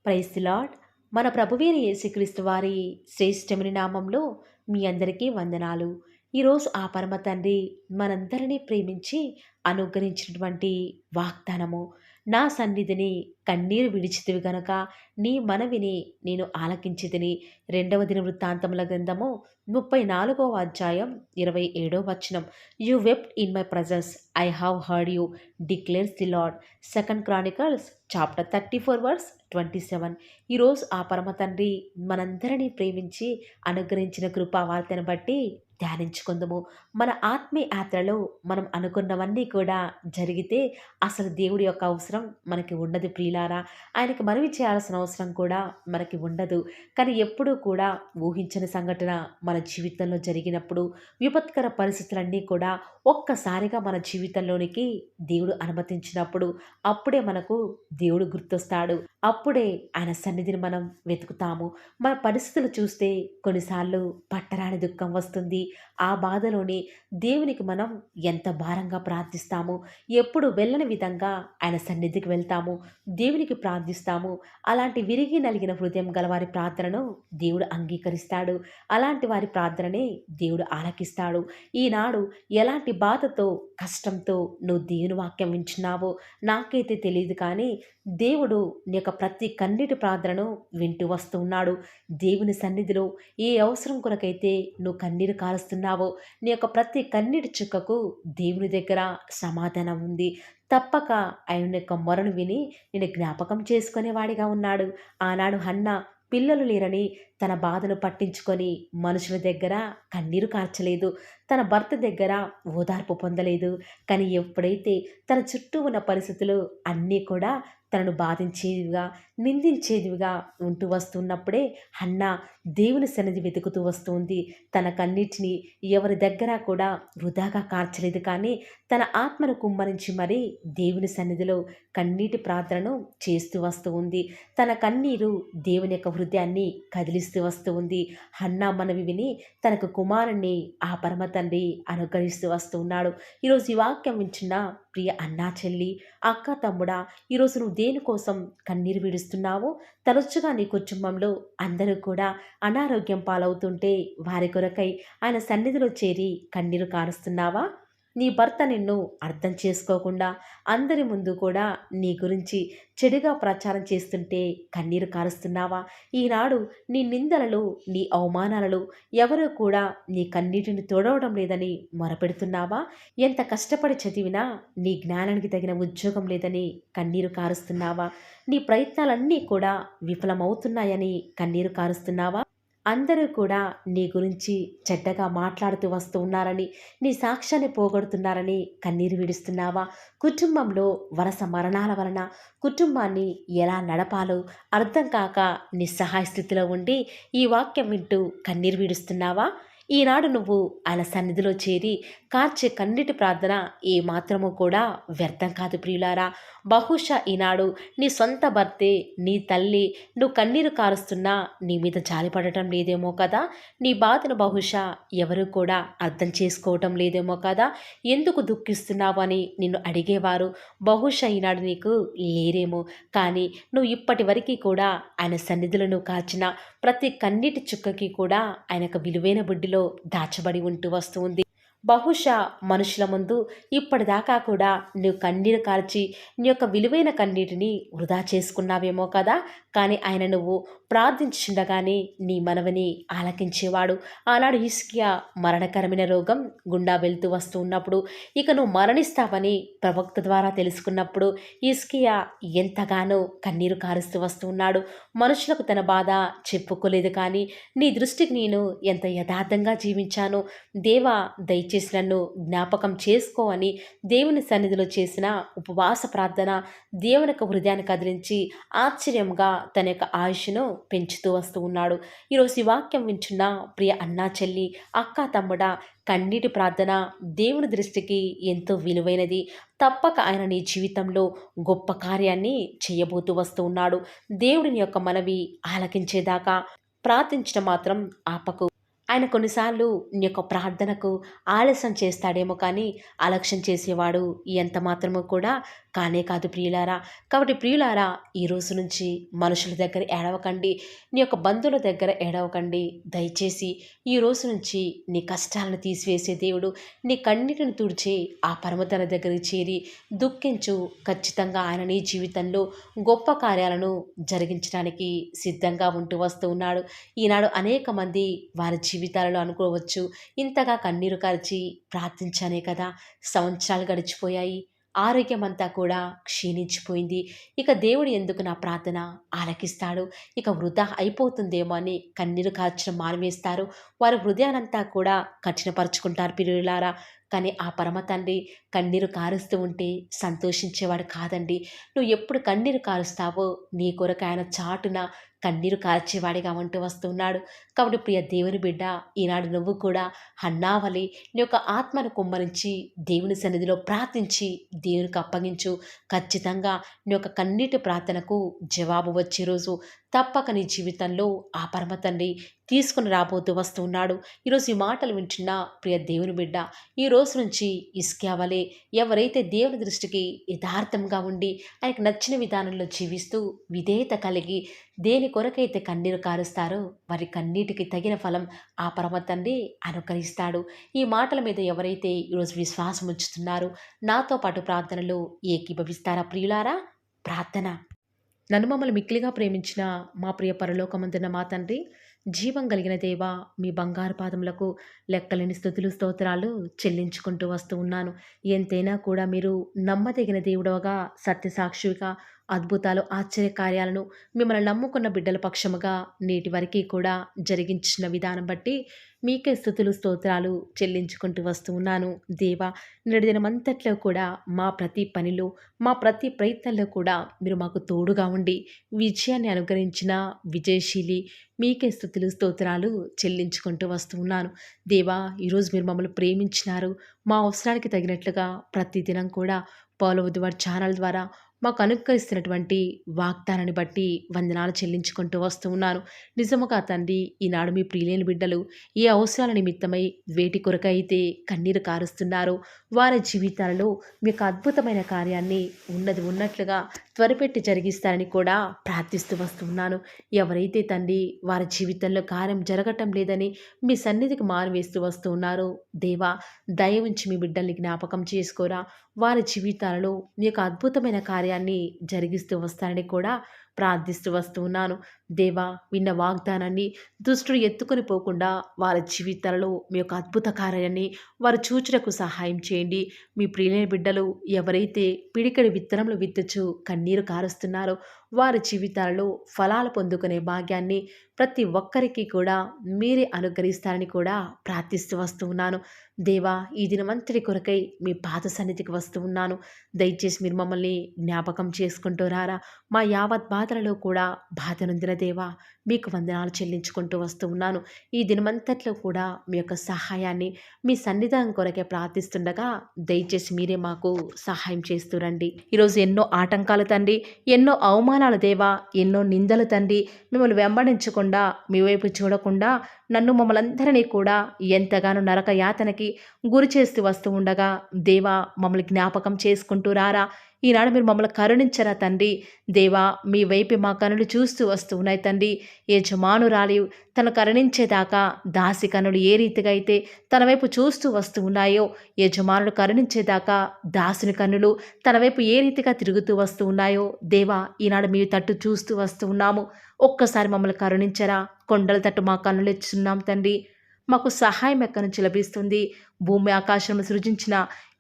Praise the lord. మన ప్రభువైన యేసుక్రీస్తు వారి శ్రేష్టమైన నామంలో మీ అందరికీ వందనాలు. ఈరోజు ఆ పరమ తండ్రి మనందరినీ ప్రేమించి అనుగ్రహించినటువంటి వాగ్దానము, నా సన్నిధిని కన్నీరు విడిచితివి గనుక నీ మనవిని నేను ఆలకించితిని. 2వ దినవృత్తాంతముల గ్రంథము 34వ అధ్యాయం 27వ వచనం. You wept in my presence, I have heard you declares the Lord. 2 Chronicles chapter 34 verse 27. ఈరోజు ఆ పరమ తండ్రి మనందరినీ ప్రేమించి అనుగ్రహించిన కృపావార్తను బట్టి ధ్యానించుకుందాము. మన ఆత్మీయ యాత్రలో మనం అనుకున్నవన్నీ కూడా జరిగితే అసలు దేవుడి యొక్క అవసరం మనకి ఉండదు ప్రియులారా. ఆయనకి మనవి చేయాల్సిన అవసరం కూడా మనకి ఉండదు. కానీ ఎప్పుడూ కూడా ఊహించని సంఘటన మన జీవితంలో జరిగినప్పుడు, విపత్కర పరిస్థితులన్నీ కూడా ఒక్కసారిగా మన జీవితంలోనికి దేవుడు అనుమతించినప్పుడు, అప్పుడే మనకు దేవుడు గుర్తొస్తాడు. అప్పుడే ఆయన సన్నిధిని మనం వెతుకుతాము. మన పరిస్థితులు చూస్తే కొన్నిసార్లు పట్టరాని దుఃఖం వస్తుంది. ఆ బాధలోనే దేవునికి మనం ఎంత భారంగా ప్రార్థిస్తాము. ఎప్పుడు వెళ్ళని విధంగా ఆయన సన్నిధికి వెళ్తాము. దేవునికి ప్రార్థిస్తాము. అలాంటి విరిగి నలిగిన హృదయం గల వారి ప్రార్థనను దేవుడు అంగీకరిస్తాడు. అలాంటి వారి ప్రార్థననే దేవుడు ఆలకిస్తాడు. ఈనాడు ఎలాంటి బాధతో, కష్టంతో నువ్వు దేవుని వాక్యం వింటున్నావో నాకైతే తెలియదు, కానీ దేవుడు నీ యొక్క ప్రతి కన్నీటి ప్రార్థనను వింటూ వస్తూ ఉన్నాడు. దేవుని సన్నిధిలో ఏ అవసరం కొరకైతే నువ్వు కన్నీరు కారుస్తున్నావో, నీ యొక్క ప్రతి కన్నీటి చుక్కకు దేవుని దగ్గర సమాధానం ఉంది. తప్పక ఆయన యొక్క మొరను విని నేను జ్ఞాపకం చేసుకునేవాడిగా ఉన్నాడు. ఆనాడు హన్న పిల్లలు లేరని తన బాధను పట్టించుకొని మనుషుల దగ్గర కన్నీరు కార్చలేదు. తన భర్త దగ్గర ఓదార్పు పొందలేదు. కానీ ఎప్పుడైతే తన చుట్టూ ఉన్న పరిస్థితులు అన్నీ కూడా తనను బాధించేవిగా, నిందించేదివిగా ఉంటూ వస్తున్నప్పుడే హన్న దేవుని సన్నిధి వెతుకుతూ వస్తుంది. తన కన్నీటిని ఎవరి దగ్గర కూడా వృధాగా కార్చలేదు, కానీ తన ఆత్మను కుమ్మరించి మరీ దేవుని సన్నిధిలో కన్నీటి ప్రార్థనను చేస్తూ వస్తూ ఉంది. తన కన్నీరు దేవుని యొక్క హృదయాన్ని కదిలిస్తూ వస్తూ ఉంది. హన్నా మనవి విని తనకు కుమారుణ్ణి ఆ పరమ తండ్రి అనుగ్రహిస్తూ వస్తూ ఉన్నాడు. ఈరోజు ఈ వాక్యం వింటున్న ప్రియ అన్నా, చెల్లి, అక్క, తమ్ముడా, ఈరోజు నువ్వు దేనికోసం కన్నీరు విడుస్తున్నావు? తరచుగా నీ కుటుంబంలో అందరూ కూడా అనారోగ్యం పాలవుతుంటే వారి కొరకై ఆయన సన్నిధిలో చేరి కన్నీరు కారుస్తున్నావా? నీ భర్త నిన్ను అర్థం చేసుకోకుండా అందరి ముందు కూడా నీ గురించి చెడుగా ప్రచారం చేస్తుంటే కన్నీరు కారుస్తున్నావా? ఈనాడు నీ నిందలలో, నీ అవమానాలలో ఎవరూ కూడా నీ కన్నీటిని తోడవడం లేదని మొరపెడుతున్నావా? ఎంత కష్టపడి చదివినా నీ జ్ఞానానికి తగిన ఉద్యోగం లేదని కన్నీరు కారుస్తున్నావా? నీ ప్రయత్నాలన్నీ కూడా విఫలమవుతున్నాయని కన్నీరు కారుస్తున్నావా? అందరూ కూడా నీ గురించి చెడ్డగా మాట్లాడుతూ వస్తూ ఉన్నారని, నీ సాక్ష్యాన్ని పోగొడుతున్నారని కన్నీరు విడుస్తున్నావా? కుటుంబంలో వరుస మరణాల వలన కుటుంబాన్ని ఎలా నడపాలో అర్థం కాక నిస్సహాయ స్థితిలో ఉండి ఈ వాక్యం వింటూ కన్నీరు విడుస్తున్నావా? ఈనాడు నువ్వు ఆయన సన్నిధిలో చేరి కార్చే కన్నీటి ప్రార్థన ఏ మాత్రము కూడా వ్యర్థం కాదు ప్రియులారా. బహుశా ఈనాడు నీ సొంత భర్తే, నీ తల్లి నువ్వు కన్నీరు కారుస్తున్నా నీ మీద జాలిపడటం లేదేమో కదా. నీ బాధను బహుశా ఎవరు కూడా అర్థం చేసుకోవటం లేదేమో కదా. ఎందుకు దుఃఖిస్తున్నావు అని నిన్ను అడిగేవారు బహుశా ఈనాడు నీకు లేరేమో. కానీ నువ్వు ఇప్పటి వరకు కూడా ఆయన సన్నిధిలో నువ్వు కాచిన ప్రతి కన్నీటి చుక్కకి కూడా ఆయన యొక్క విలువైన బుడ్డిలో దాచబడి ఉంటూ వస్తూ ఉంది. బహుశా మనుషుల ముందు ఇప్పటిదాకా కూడా నువ్వు కన్నీరు కార్చి నీ యొక్క విలువైన కన్నీటిని వృధా చేసుకున్నావేమో కదా. కానీ ఆయన నువ్వు ప్రార్థించుండగానే నీ మనవిని ఆలకించేవాడు. ఆనాడు హిజ్కియా మరణకరమైన రోగం గుండా వెళ్తూ వస్తూ ఉన్నప్పుడు, ఇక నువ్వు మరణిస్తావని ప్రవక్త ద్వారా తెలుసుకున్నప్పుడు హిజ్కియా ఎంతగానో కన్నీరు కారుస్తూ వస్తూ ఉన్నాడు. మనుషులకు తన బాధ చెప్పుకోలేదు, కానీ నీ దృష్టికి నేను ఎంత యథార్థంగా జీవించాను, దేవా దయచేసి నన్ను జ్ఞాపకం చేసుకో అని దేవుని సన్నిధిలో చేసిన ఉపవాస ప్రార్థన దేవుని యొక్క హృదయాన్ని కదిలించి ఆశ్చర్యంగా తన యొక్క ఆయుష్ను పెంచుతూ వస్తూ ఉన్నాడు. ఈరోజు ఈ వాక్యం వింటున్న ప్రియ అన్నా, చెల్లి, అక్క, తమ్ముడా, కన్నీటి ప్రార్థన దేవుని దృష్టికి ఎంతో విలువైనది. తప్పక ఆయన నీ జీవితంలో గొప్ప కార్యాన్ని చేయబోతూ వస్తూ ఉన్నాడు. దేవుడిని యొక్క మనవి ఆలకించేదాకా ప్రార్థించడం మాత్రం ఆపకు. ఆయన కొన్నిసార్లు నీ యొక్క ప్రార్థనకు ఆలస్యం చేస్తాడేమో, కానీ అలక్ష్యం చేసేవాడు ఎంత మాత్రమూ కూడా కానే కాదు ప్రియులారా. కాబట్టి ప్రియులారా, ఈ రోజు నుంచి మనుషుల దగ్గర ఏడవకండి. నీ యొక్క బంధువుల దగ్గర ఏడవకండి. దయచేసి ఈ రోజు నుంచి నీ కష్టాలను తీసివేసే దేవుడు, నీ కన్నీటిని తుడిచే ఆ పరమతన దగ్గరికి చేరి దుఃఖించు. ఖచ్చితంగా ఆయన నీ జీవితంలో గొప్ప కార్యాలను జరిగించడానికి సిద్ధంగా ఉంటూ వస్తూ ఉన్నాడు. ఈనాడు అనేక మంది వారి జీవితాలలో అనుకోవచ్చు, ఇంతగా కన్నీరు కార్చి ప్రార్థించానే కదా సంవత్సరాలు గడిచిపోయాయి, ఆరోగ్యమంతా కూడా క్షీణించిపోయింది, ఇక దేవుడు ఎందుకు నా ప్రార్థన ఆలకిస్తాడు, ఇక వృధా అయిపోతుందేమో అని కన్నీరు కార్చడం మానివేస్తారు. వారి హృదయానంతా కూడా కఠినపరుచుకుంటారు ప్రియులారా. కానీ ఆ పరమ తండ్రి కన్నీరు కారుస్తూ ఉంటే సంతోషించేవాడు కాదండి. నువ్వు ఎప్పుడు కన్నీరు కారుస్తావో నీ కొరకు ఆయన చాటున కన్నీరు కార్చేవాడిగా ఉంటూ వస్తున్నాడు. కాబట్టి ప్రియ దేవుని బిడ్డ, ఈనాడు నువ్వు కూడా హన్నావలి నీ యొక్క ఆత్మను కుమ్మరించి దేవుని సన్నిధిలో ప్రార్థించి దేవునికి అప్పగించు. ఖచ్చితంగా నీ యొక్క కన్నీటి ప్రార్థనకు జవాబు వచ్చే రోజు తప్పక నీ జీవితంలో ఆ పరమ తండ్రి తీసుకుని రాబోతూ వస్తూ ఉన్నాడు. ఈరోజు ఈ మాటలు వింటున్న ప్రియ దేవుని బిడ్డ, ఈ రోజు నుంచి ఇస్కియా ఎవరైతే దేవుని దృష్టికి యథార్థంగా ఉండి ఆయనకు నచ్చిన విధానంలో జీవిస్తూ విధేయత కలిగి దేని కొరకైతే కన్నీరు కారుస్తారో వారి కన్నీటికి తగిన ఫలం ఆ పరమ తండ్రి అనుగ్రహిస్తాడు. ఈ మాటల మీద ఎవరైతే ఈరోజు విశ్వాసం ఉంచుతున్నారో నాతో పాటు ప్రార్థనలో ఏకీభవిస్తారా ప్రియులారా? ప్రార్థన. నన్ను మమ్మల్ని మిక్కిలిగా ప్రేమించిన మా ప్రియ పరలోకమందున్న మా తండ్రి, జీవం కలిగిన దేవా, మీ బంగారు పాదములకు లెక్కలేని స్తుతులు స్తోత్రాలు చెల్లించుకుంటూ వస్తూ ఉన్నాను. ఎంతైనా కూడా మీరు నమ్మదగిన దేవుడవగా, సత్యసాక్షిగా అద్భుతాలు ఆశ్చర్య కార్యాలను మిమ్మల్ని నమ్ముకున్న బిడ్డల పక్షముగా నేటి వరకు కూడా జరిగించిన విధానం బట్టి మీకే స్తుతులు స్తోత్రాలు చెల్లించుకుంటూ వస్తూ ఉన్నాను. దేవా, నేటి దినమంతట్లో కూడా మా ప్రతి పనిలో, మా ప్రతి ప్రయత్నంలో కూడా మీరు మాకు తోడుగా ఉండి విజయాన్ని అనుగ్రహించిన విజయశీలి మీకే స్తుతులు స్తోత్రాలు చెల్లించుకుంటూ వస్తూ ఉన్నాను. దేవా, ఈరోజు మీరు మమ్మల్ని ప్రేమించినారు. మా అవసరానికి తగినట్లుగా ప్రతిదినం కూడా పౌలవద్దు ఛానల్ ద్వారా మాకు అనుగ్రహిస్తున్నటువంటి వాగ్దానాన్ని బట్టి వందనాలు చెల్లించుకుంటూ వస్తూ ఉన్నాను. నిజముగా తండ్రి, ఈనాడు మీ ప్రియులైన బిడ్డలు ఏ అవసరాల నిమిత్తమై వేటి కొరకైతే కన్నీరు కారుస్తున్నారో వారి జీవితాలలో మీకు అద్భుతమైన కార్యాన్ని ఉన్నది ఉన్నట్లుగా త్వరపెట్టి జరిగిస్తారని కూడా ప్రార్థిస్తూ వస్తున్నాను. ఎవరైతే తండ్రి వారి జీవితంలో కార్యం జరగటం లేదని మీ సన్నిధికి మారువేస్తూ వస్తూ ఉన్నారో దేవా, దయ ఉంచి మీ బిడ్డల్ని జ్ఞాపకం చేసుకోరా. వారి జీవితాలలో మీ యొక్క అద్భుతమైన కార్యాన్ని జరిగిస్తూ వస్తారని కూడా ప్రార్థిస్తూ వస్తూ ఉన్నాను. దేవా, విన్న వాగ్దానాన్ని దుష్టుడు ఎత్తుకొని పోకుండా వారి జీవితాలలో మీ యొక్క అద్భుత కార్యాన్ని వారు చూచుటకు సహాయం చేయండి. మీ ప్రియులైన బిడ్డలు ఎవరైతే పిడికడి విత్తనములు విత్తుచు కన్నీరు కారుస్తున్నారో వారి జీవితాలలో ఫలాలు పొందుకునే భాగ్యాన్ని ప్రతి ఒక్కరికి కూడా మీరే అనుగ్రహిస్తారని కూడా ప్రార్థిస్తూ వస్తూ ఉన్నాను. దేవా, ఈ దినమంతటి కొరకై మీ పాద సన్నిధికి వస్తూ ఉన్నాను. దయచేసి మీరు మమ్మల్ని జ్ఞాపకం చేసుకుంటూ రారా. మా యావత్ బాధలలో కూడా బాధ నొందిన దేవా, మీకు వందనాలు చెల్లించుకుంటూ వస్తూ ఉన్నాను. ఈ దినమంతట్లో కూడా మీ యొక్క సహాయాన్ని మీ సన్నిధానం కొరకే ప్రార్థిస్తుండగా దయచేసి మీరే మాకు సహాయం చేస్తూ రండి. ఈరోజు ఎన్నో ఆటంకాలు తండ్రి, ఎన్నో అవమానాలు దేవా, ఎన్నో నిందలు తండ్రి, మిమ్మల్ని వెంబడించకుండా మీ వైపు చూడకుండా నన్ను మమ్మల్ందరినీ కూడా ఎంతగానో నరక యాతనకి గురి చేస్తూ వస్తూ ఉండగా దేవా, మమ్మల్ని జ్ఞాపకం చేసుకుంటూ రారా. ఈనాడు మీరు మమ్మల్ని కరుణించరా తండ్రి. దేవా, మీ వైపు మా కనులు చూస్తూ వస్తూ ఉన్నాయి తండ్రి. యజమానురాలి తను కరుణించేదాకా దాసి కనులు ఏ రీతిగా అయితే తన వైపు చూస్తూ వస్తూ ఉన్నాయో, యజమానుడు కరుణించేదాకా దాసుని కన్నులు తన వైపు ఏ రీతిగా తిరుగుతూ వస్తూ ఉన్నాయో దేవా, ఈనాడు మీ తట్టు చూస్తూ వస్తూ ఉన్నాము. ఒక్కసారి మమ్మల్ని కరుణించరా. కొండల తట్టు మా కన్నులు ఎచ్చున్నాం తండ్రి. మాకు సహాయం ఎక్కడి నుంచి లభిస్తుంది? భూమి ఆకాశం సృజించిన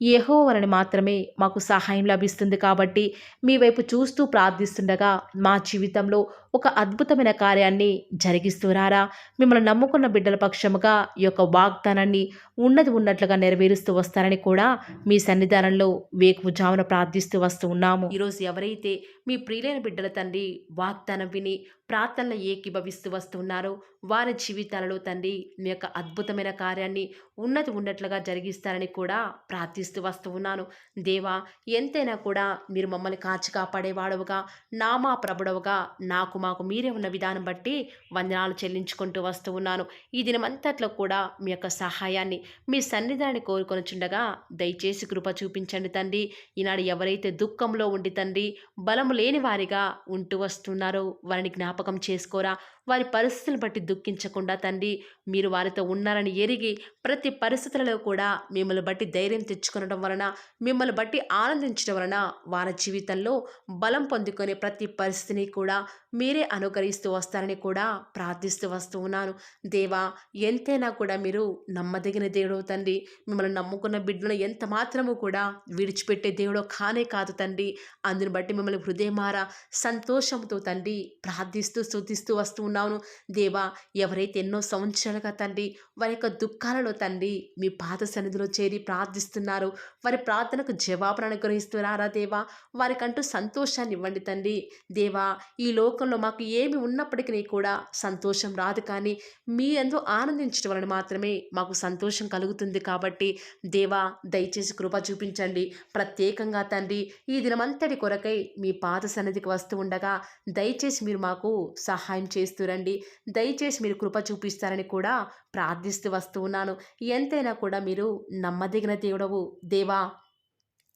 యెహోవాని మాత్రమే మాకు సహాయం లభిస్తుంది. కాబట్టి మీ వైపు చూస్తూ ప్రార్థిస్తుండగా మా జీవితంలో ఒక అద్భుతమైన కార్యాన్ని జరిగిస్తూ రారా. మిమ్మల్ని నమ్ముకున్న బిడ్డల పక్షముగా ఈ యొక్క వాగ్దానాన్ని ఉన్నది ఉన్నట్లుగా నెరవేరుస్తూ వస్తారని కూడా మీ సన్నిధానంలో వేకువజామున ప్రార్థిస్తూ వస్తూ ఉన్నాము. ఈరోజు ఎవరైతే మీ ప్రియులైన బిడ్డల తండ్రి వాగ్దానం విని ప్రార్థనలు ఏకీభవిస్తూ వస్తున్నారో వారి జీవితాలలో తండ్రి మీ యొక్క అద్భుతమైన కార్యాన్ని ఉన్నది ఉన్నట్లుగా ఉన్నట్లుగా జరిగిస్తారని కూడా ప్రార్థిస్తూ వస్తూ ఉన్నాను. దేవా, ఎంతైనా కూడా మీరు మమ్మల్ని కాచి కాపాడేవాడవుగా, నామా ప్రభుడవుగా నాకు మాకు మీరే ఉన్న విధానం బట్టి వందనాలు చెల్లించుకుంటూ వస్తూ ఉన్నాను. ఈ దినమంతట్లో కూడా మీ యొక్క సహాయాన్ని, మీ సన్నిధాన్ని కోరుకొనుచుండగా దయచేసి కృప చూపించండి తండ్రి. ఈనాడు ఎవరైతే దుఃఖంలో ఉండి తండ్రి బలము లేని వారిగా ఉంటూ వస్తున్నారో వారిని జ్ఞాపకం చేసుకోరా. వారి పరిస్థితులను బట్టి దుఃఖించకుండా తండ్రి మీరు వారితో ఉన్నారని ఎరిగి ప్రతి పరిస్థితులలో కూడా మిమ్మల్ని బట్టి ధైర్యం తెచ్చుకొనడం వలన, మిమ్మల్ని బట్టి ఆనందించడం వలన వారి జీవితంలో బలం పొందుకునే ప్రతి పరిస్థితిని కూడా మీరే అనుకరిస్తూ వస్తారని కూడా ప్రార్థిస్తూ వస్తూ ఉన్నాను. దేవా, ఎంతైనా కూడా మీరు నమ్మదగిన దేవుడు తండ్రి. మిమ్మల్ని నమ్ముకున్న బిడ్డలను ఎంత మాత్రము కూడా విడిచిపెట్టే దేవుడో కానే కాదు తండ్రి. అందుని బట్టి మిమ్మల్ని హృదయమారా సంతోషంతో తండ్రి ప్రార్థిస్తూ స్తుతిస్తూ వస్తూ ఉన్నాను. దేవా, ఎవరైతే ఎన్నో సంవత్సరాలుగా తండ్రి వారి యొక్క దుఃఖాలలో తండ్రి మీ పాద సన్నిధిలో చేరి ప్రార్థిస్తున్నారు, వారి ప్రార్థనకు జవాబును అనుగ్రహిస్తున్నారా దేవా. వారికంటూ సంతోషాన్ని ఇవ్వండి తండ్రి. దేవా, ఈ లోకంలో మాకు ఏమి ఉన్నప్పటికీ కూడా సంతోషం రాదు, కానీ మీ యందు ఆనందించడం వలన మాత్రమే మాకు సంతోషం కలుగుతుంది. కాబట్టి దేవా, దయచేసి కృప చూపించండి. ప్రత్యేకంగా తండ్రి ఈ దినమంతటి కొరకై మీ పాద సన్నిధికి వస్తూ ఉండగా దయచేసి మీరు మాకు సహాయం చేస్తురండి. దయచేసి మీరు కృప చూపిస్తారని కూడా ప్రార్థిస్తూ వస్తూ ఉన్నాను. ఎంతైనా కూడా మీరు నమ్మదగిన దేవుడవు దేవా.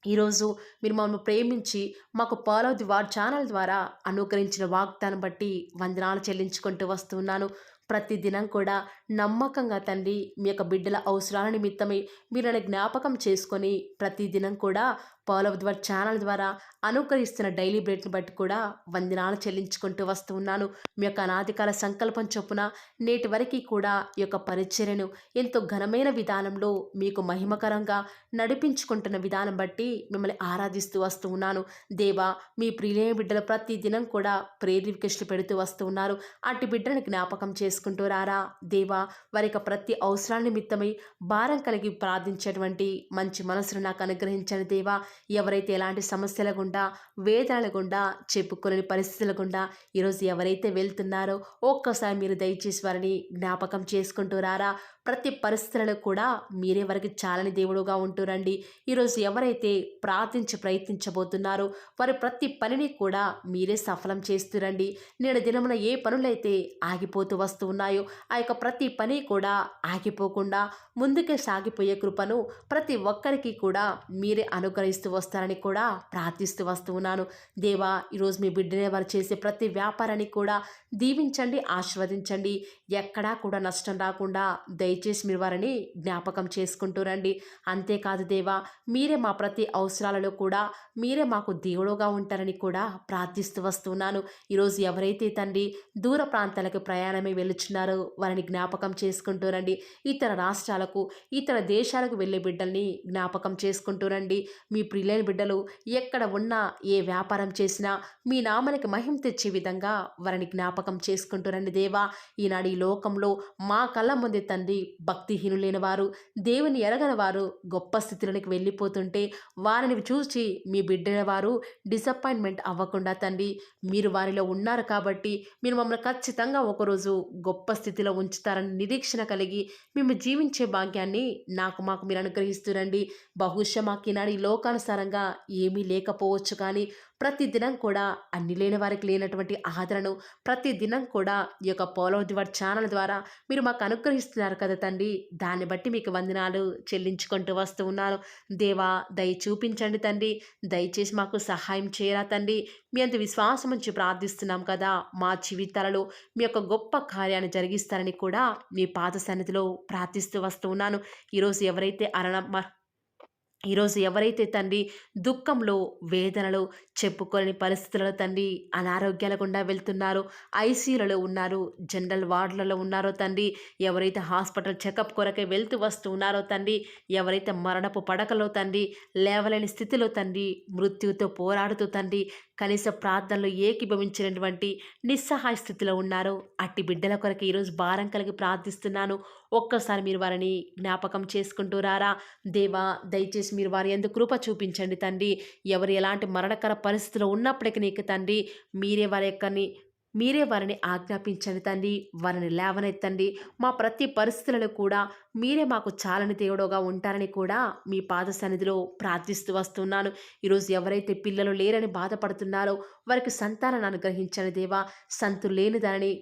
ఈరోజు మీరు మమ్మల్ని ప్రేమించి మాకు పాలవ్ ఛానల్ ద్వారా అనుగ్రహించిన వాగ్దానం బట్టి వందనాలు చెల్లించుకుంటూ వస్తున్నాను. ప్రతి దినం కూడా నమ్మకంగా తండ్రి మీ యొక్క బిడ్డల అవసరాల నిమిత్తమై మీరు నన్ను జ్ఞాపకం చేసుకొని ప్రతి దినం కూడా పాలవ్ ఛానల్ ద్వారా అనుకరిస్తున్న డైలీ బ్రెడ్ని బట్టి కూడా వందనాలు చెల్లించుకుంటూ వస్తూ ఉన్నాను. మీ యొక్క అనాదికాల సంకల్పం చొప్పున నేటి వరకు కూడా ఈ యొక్క పరిచర్యను ఎంతో ఘనమైన విధానంలో మీకు మహిమకరంగా నడిపించుకుంటున్న విధానం బట్టి మిమ్మల్ని ఆరాధిస్తూ వస్తూ ఉన్నాను. దేవా, మీ ప్రియులైన బిడ్డలు ప్రతి దినం కూడా ప్రేయర్ రిక్వెస్ట్లు పెడుతూ వస్తూ ఉన్నారు. అట్టి బిడ్డను జ్ఞాపకం చేసుకుంటూ రారా దేవా. వారి యొక్క ప్రతి అవసరాల నిమిత్తమై భారం కలిగి ప్రార్థించేటువంటి మంచి మనసును నాకు అనుగ్రహించండి దేవా. ఎవరైతే ఎలాంటి సమస్యల గుండా, వేదనల గుండా, చెప్పుకోలేని పరిస్థితుల గుండా ఈరోజు ఎవరైతే వెళ్తున్నారో ఒక్కసారి మీరు దయచేసి వారిని జ్ఞాపకం చేసుకుంటూ రారా. ప్రతి పరిస్థితులలో కూడా మీరే వారికి చాలని దేవుడుగా ఉంటూరండి. ఈరోజు ఎవరైతే ప్రయత్నించబోతున్నారో వారి ప్రతి పనిని కూడా మీరే సఫలం చేస్తురండి. నేడు దినమున ఏ పనులైతే ఆగిపోతూ వస్తూ ఉన్నాయో ఆ యొక్క ప్రతి పని కూడా ఆగిపోకుండా ముందుకే సాగిపోయే కృపను ప్రతి ఒక్కరికి కూడా మీరే అనుగ్రహిస్తూ వస్తారని కూడా ప్రార్థిస్తూ వస్తూ ఉన్నాను. దేవా, ఈరోజు మీ బిడ్డనే వారు చేసే ప్రతి వ్యాపారాన్ని కూడా దీవించండి, ఆశీర్వదించండి. ఎక్కడా కూడా నష్టం రాకుండా దయచేసి మీరు వారిని జ్ఞాపకం చేసుకుంటూ రండి. అంతేకాదు దేవా, మీరే మా ప్రతి అవసరాలలో కూడా మీరే మాకు దేవుడుగా ఉంటారని కూడా ప్రార్థిస్తూ వస్తున్నాను. ఈరోజు ఎవరైతే తండ్రి దూర ప్రాంతాలకు ప్రయాణమై వెళ్ళుచున్నారో వారిని జ్ఞాపకం చేసుకుంటూ రండి. ఇతర రాష్ట్రాలకు, ఇతర దేశాలకు వెళ్ళే బిడ్డల్ని జ్ఞాపకం చేసుకుంటూ రండి. మీ ప్రియులైన బిడ్డలు ఎక్కడ ఉన్నా, ఏ వ్యాపారం చేసినా మీ నామానికి మహిమ తెచ్చే విధంగా వారిని జ్ఞాపకం చేసుకుంటూ రండి దేవా. ఈనాడు ఈ లోకంలో మా కళ్ళ ముందే తండ్రి భక్తిహీనులైన వారు, దేవుని ఎరగని వారు గొప్ప స్థితిలోనికి వెళ్ళిపోతుంటే వారిని చూసి మీ బిడ్డల వారు డిసప్పాయింట్మెంట్ అవ్వకుండా తండ్రి మీరు వారిలో ఉన్నారు కాబట్టి మీరు మమ్మల్ని ఖచ్చితంగా ఒకరోజు గొప్ప స్థితిలో ఉంచుతారని నిరీక్షణ కలిగి మేము జీవించే భాగ్యాన్ని మాకు మీరు అనుగ్రహిస్తురండి. బహుశా మాకు ఈనాడు ఈ లోకానుసారంగా ఏమీ లేకపోవచ్చు, కానీ ప్రతి దినం కూడా అన్ని లేని వారికి లేనటువంటి ఆదరణను ప్రతి దినం కూడా ఈ యొక్క పాలవ్ ఛానల్ ద్వారా మీరు మాకు అనుగ్రహిస్తున్నారు కదా తండ్రి. దాన్ని బట్టి మీకు వందనాలు చెల్లించుకుంటూ వస్తూ ఉన్నాను. దేవా, దయ చూపించండి తండ్రి. దయచేసి మాకు సహాయం చేయరా తండ్రి. మీ అంత విశ్వాసం ఉంచి ప్రార్థిస్తున్నాం కదా. మా జీవితాలలో మీ యొక్క గొప్ప కార్యాన్ని జరిగిస్తారని కూడా మీ పాద సన్నిధిలో ప్రార్థిస్తూ వస్తూ ఉన్నాను. ఈరోజు ఎవరైతే తండ్రి దుఃఖంలో, వేదనలో, చెప్పుకోలేని పరిస్థితులలో తండ్రి అనారోగ్యాల గుండా వెళ్తున్నారో, ఐసీయూలలో ఉన్నారు, జనరల్ వార్డులలో ఉన్నారో తండ్రి, ఎవరైతే హాస్పిటల్ చెకప్ కొరకే వెళ్తూ వస్తూ ఉన్నారో తండ్రి, ఎవరైతే మరణపు పడకలో తండ్రి లేవలేని స్థితిలో తండ్రి మృత్యువుతో పోరాడుతూ తండ్రి కనీస ప్రార్థనలు ఏకీభవించినటువంటి నిస్సహాయ స్థితిలో ఉన్నారో అట్టి బిడ్డల కొరకు ఈరోజు భారం కలిగి ప్రార్థిస్తున్నాను. ఒక్కసారి మీరు వారిని జ్ఞాపకం చేసుకుంటూ రారా దేవా. దయచేసి మీరు వారి యందు కృప చూపించండి తండ్రి. ఎవరు ఎలాంటి మరణకర పరిస్థితిలో ఉన్నప్పటికీ నీకు తండ్రి మీరే వారి యొక్కని మీరే వారిని ఆజ్ఞాపించండి తండ్రి. వారిని లేవనెత్తండి. మా ప్రతి పరిస్థితులలో కూడా మీరే మాకు చాలని దేవుడుగా ఉంటారని కూడా మీ పాద సన్నిధిలో ప్రార్థిస్తూ వస్తున్నాను. ఈరోజు ఎవరైతే పిల్లలు లేరని బాధపడుతున్నారో వారికి సంతానాన్ని అనుగ్రహించండి దేవా. సంతు లేని దానిని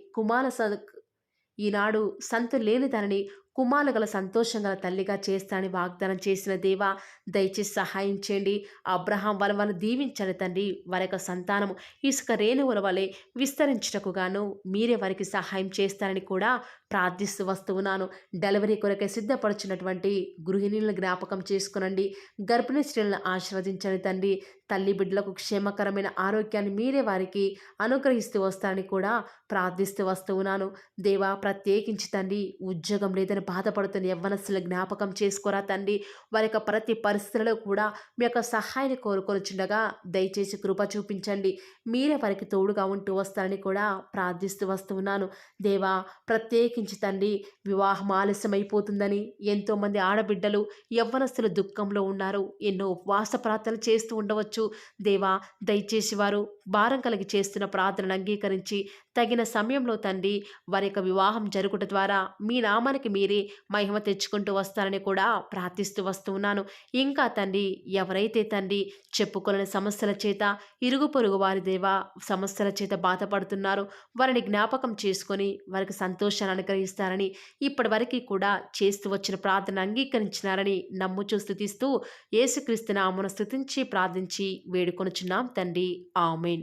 ఈనాడు సంతు లేని దానిని కుమారులు గల సంతోషం గల తల్లిగా చేస్తానని వాగ్దానం చేసిన దేవా, దయచేసి సహాయం చేయండి. అబ్రహాం వాళ్ళని దీవించండి తండ్రి. వారి యొక్క సంతానము ఇసుక రేణువుల వలె విస్తరించుటకు గాను మీరే వారికి సహాయం చేస్తారని కూడా ప్రార్థిస్తూ వస్తూ ఉన్నాను. డెలివరీ కొరకై సిద్ధపడుచున్నటువంటి గృహిణులను జ్ఞాపకం చేసుకునండి. గర్భిణీ స్త్రీలను ఆశీర్వదించండి తండ్రి. తల్లి బిడ్డలకు క్షేమకరమైన ఆరోగ్యాన్ని మీరే వారికి అనుగ్రహిస్తూ వస్తారని కూడా ప్రార్థిస్తూ వస్తూ ఉన్నాను. దేవా, ప్రత్యేకించి తండ్రి ఉద్యోగం లేదని బాధపడుతున్న యవ్వనస్తుల జ్ఞాపకం చేసుకోరా తండ్రి. వారి యొక్క ప్రతి పరిస్థితుల్లో కూడా మీ యొక్క సహాయాన్ని కోరుకొనిచుండగా దయచేసి కృప చూపించండి. మీరే వారికి తోడుగా ఉంటూ వస్తారని కూడా ప్రార్థిస్తూ వస్తూ ఉన్నాను. దేవా, ప్రత్యేకించి తండ్రి వివాహం ఆలస్యమైపోతుందని ఎంతోమంది ఆడబిడ్డలు యవ్వనస్తులు దుఃఖంలో ఉన్నారు. ఎన్నో ఉపవాస ప్రార్థనలు చేస్తూ ఉండవచ్చు. దేవా, దయచేసి వారు భారం కలిగి చేస్తున్న ప్రార్థనను అంగీకరించి తగిన సమయంలో తండ్రి వారి యొక్క వివాహం జరుగుట ద్వారా మీ నామానికి మీరే మహిమ తెచ్చుకుంటూ వస్తారని కూడా ప్రార్థిస్తూ వస్తూ ఉన్నాను. ఇంకా తండ్రి ఎవరైతే తండ్రి చెప్పుకోలేని సమస్యల చేత ఇరుగు పొరుగు వారి దేవా సమస్యల చేత బాధపడుతున్నారో వారిని జ్ఞాపకం చేసుకొని వారికి సంతోషాన్ని అనుగ్రహిస్తారని ఇప్పటి వరకు కూడా చేస్తూ వచ్చిన ప్రార్థన అంగీకరించినారని నమ్ముచూ స్తుతిస్తూ యేసుక్రీస్తు నామమున స్తుతించి ప్రార్థించి వేడుకొనుచున్నాం తండ్రి. ఆమేన్.